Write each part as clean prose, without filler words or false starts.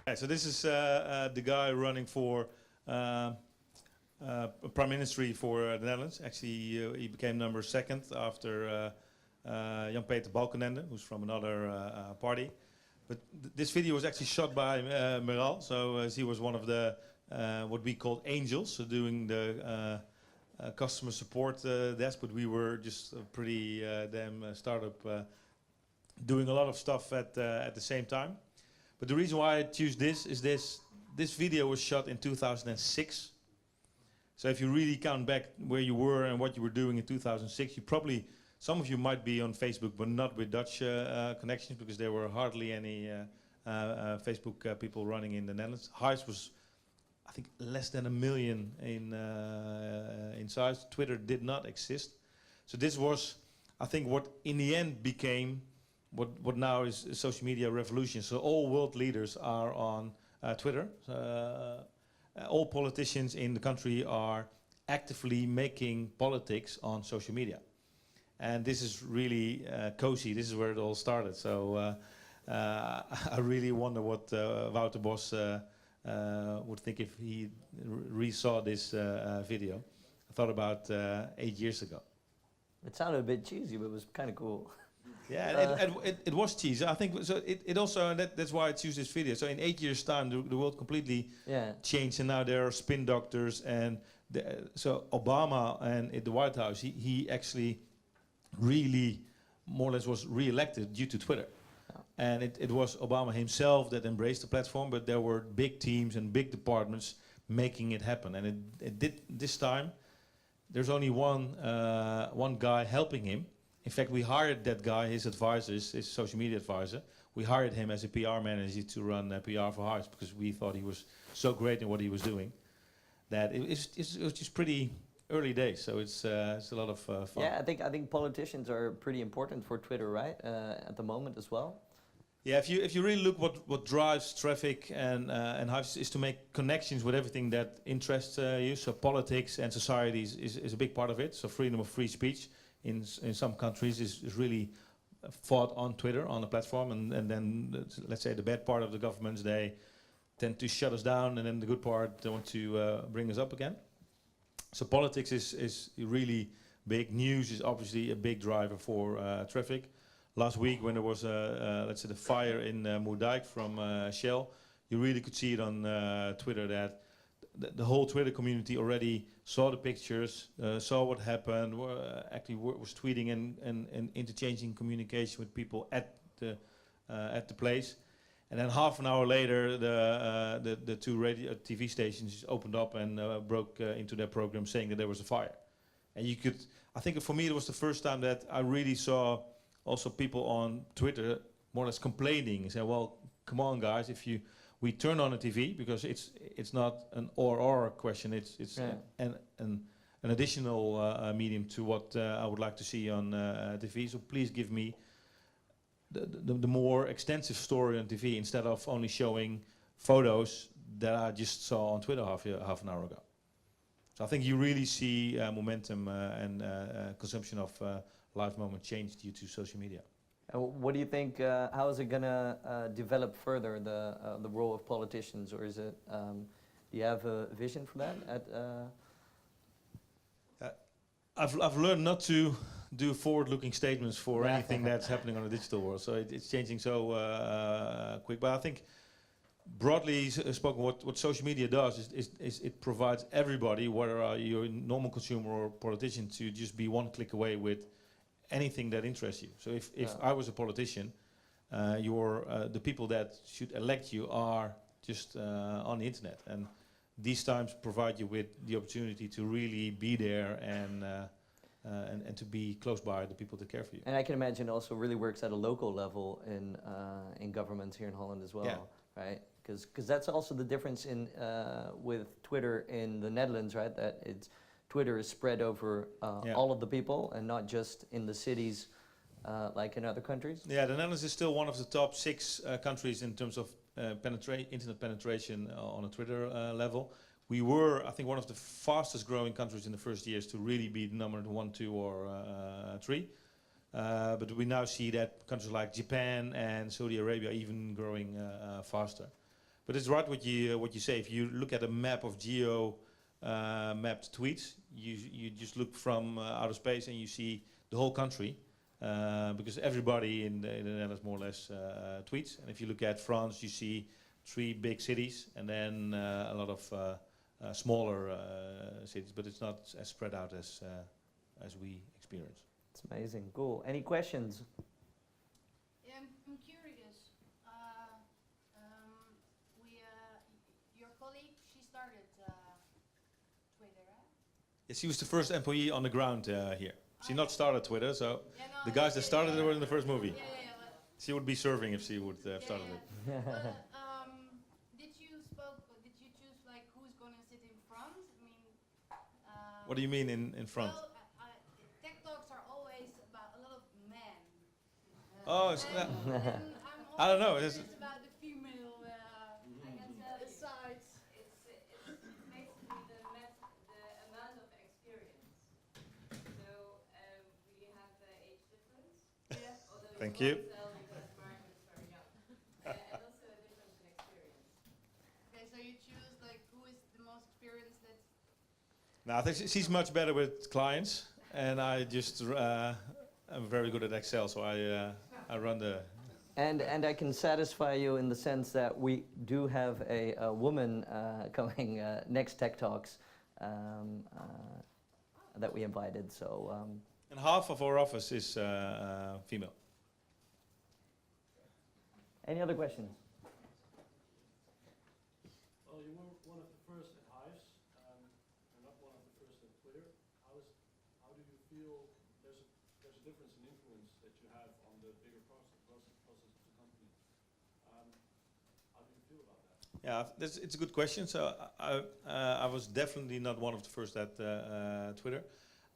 Yeah, so this is the guy running for prime ministry for the Netherlands. Actually, he became number 2nd after Jan-Peter Balkenende, who's from another party. But this video was actually shot by Meral, so he was one of the what we called angels, so doing the customer support desk. But we were just a pretty damn startup doing a lot of stuff at the same time. But the reason why I choose this is this video was shot in 2006. So if you really count back where you were and what you were doing in 2006, you probably, some of you might be on Facebook, but not with Dutch connections, because there were hardly any Facebook people running in the Netherlands. Hyves was, I think, less than 1 million in size. Twitter did not exist. So this was, I think, what in the end became what now is a social media revolution. So all world leaders are on Twitter. All politicians in the country are actively making politics on social media. And this is really cozy. This is where it all started. So I really wonder what Wouter Bos would think if he re-saw this video. I thought about 8 years ago. It sounded a bit cheesy, but it was kind of cool. Yeah, it was cheesy. I think so. It also, and that's why I choose this video. So in 8 years' time, the world completely changed, and now there are spin doctors, and so Obama and at the White House, he actually really more or less was re-elected due to Twitter. And it was Obama himself that embraced the platform, but there were big teams and big departments making it happen. And it did this time. There's only one guy helping him. In fact, we hired that guy, his advisor, his social media advisor. We hired him as a PR manager to run PR for Hyves, because we thought he was so great in what he was doing that it was just pretty early days. So it's a lot of fun. Yeah, I think politicians are pretty important for Twitter, right? At the moment as well. Yeah, if you really look what drives traffic and Hyves is to make connections with everything that interests you. So politics and society is a big part of it. So freedom of free speech in some countries is really fought on Twitter, on the platform, and then let's say the bad part of the governments, they tend to shut us down, and then the good part, they want to bring us up again. So politics is really big. News is obviously a big driver for traffic. Last week, when there was let's say the fire in Moerdijk from Shell, you really could see it on Twitter that the whole Twitter community already saw the pictures, saw what happened, actually was tweeting and interchanging communication with people at the place. And then half an hour later, the two radio TV stations opened up and broke into their program saying that there was a fire. And you could, I think for me it was the first time that I really saw also people on Twitter more or less complaining and say, well, come on guys, we turn on the TV, because it's not an or question, it's an additional medium to what I would like to see on TV. So please give me the more extensive story on TV instead of only showing photos that I just saw on Twitter half an hour ago. So I think you really see momentum and consumption of live moment change due to social media. What do you think? How is it gonna develop further, the role of politicians, or is it? Do you have a vision for that? I've learned not to do forward-looking statements for anything that's happening on the digital world. So it's changing so quick. But I think, broadly spoken, what social media does is it provides everybody, whether you're a normal consumer or politician, to just be one click away with anything that interests you. So if I was a politician, the people that should elect you are just on the internet, and these times provide you with the opportunity to really be there and to be close by the people that care for you. And I can imagine it also really works at a local level in governments here in Holland as well, right? Because that's also the difference in with Twitter in the Netherlands, right? That Twitter is spread over all of the people and not just in the cities like in other countries. Yeah, the Netherlands is still one of the top 6 countries in terms of internet penetration on a Twitter level. We were, I think, one of the fastest growing countries in the first years to really be the number 1, 2, or 3. But we now see that countries like Japan and Saudi Arabia even growing faster. But it's right what you say. If you look at a map of geo mapped tweets, you just look from outer space and you see the whole country, because everybody in the Netherlands more or less tweets. And if you look at France, you see 3 big cities and then a lot of smaller cities, but it's not as spread out as we experience. It's amazing. Cool. Any questions? Yeah, I'm curious. Your colleague, she started Twitter, right? Yeah, she was the first employee on the ground here. She not started Twitter, so Yeah, no, the guys that started it were in the first movie. Yeah, yeah, yeah. She would be serving if she would have started it. Did you choose like who's gonna sit in front? I mean, What do you mean in front? well, TechTalks are always about a lot of men. Oh, it's, And I'm I don't know, always it's- curious about the female I can tell you, sides. it's basically the amount of experience. So we have age difference. Yeah. Although Thank you you. won't tell because Mark is very young. And also a difference in experience. Okay, so you choose like who is the most experienced. That's no, I think she's much better with clients, and I just I'm very good at Excel, so I run the. And I can satisfy you in the sense that we do have a woman coming next Tech Talks that we invited. So And half of our office is female. any other questions? Well, you were one of the first at Hyves, and not one of the first at Twitter. How do you feel there's a difference in influence that you have on the bigger process of the company? How do you feel about that? Yeah, it's a good question. So I was definitely not one of the first at Twitter.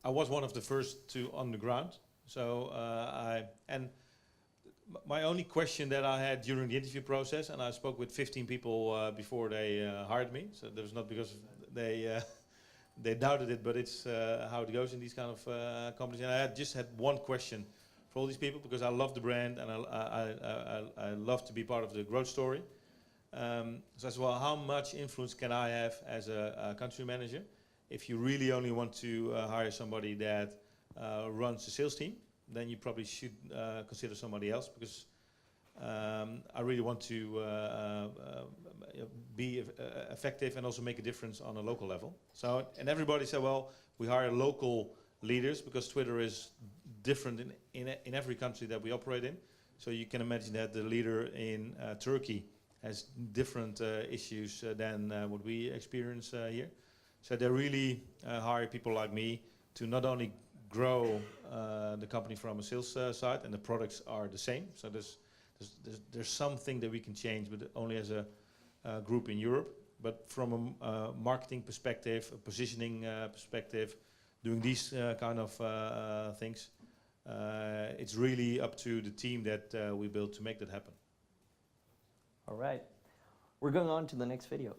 I was one of the first on the ground. So my only question that I had during the interview process, and I spoke with 15 people before they hired me. So that was not because they doubted it, but it's how it goes in these kind of companies. And I just had one question for all these people because I love the brand and I love to be part of the growth story. So I said, well, how much influence can I have as a country manager if you really only want to hire somebody that runs the sales team? Then you probably should consider somebody else because I really want to be effective and also make a difference on a local level. So, and everybody said, well, we hire local leaders because Twitter is different in every country that we operate in. So you can imagine that the leader in Turkey has different issues than what we experience here. So they really hire people like me to not only grow the company from a sales side, and the products are the same. So there's something that we can change, but only as a group in Europe. But from a marketing perspective, a positioning perspective, doing these kind of things, it's really up to the team that we built to make that happen. All right. We're going on to the next video.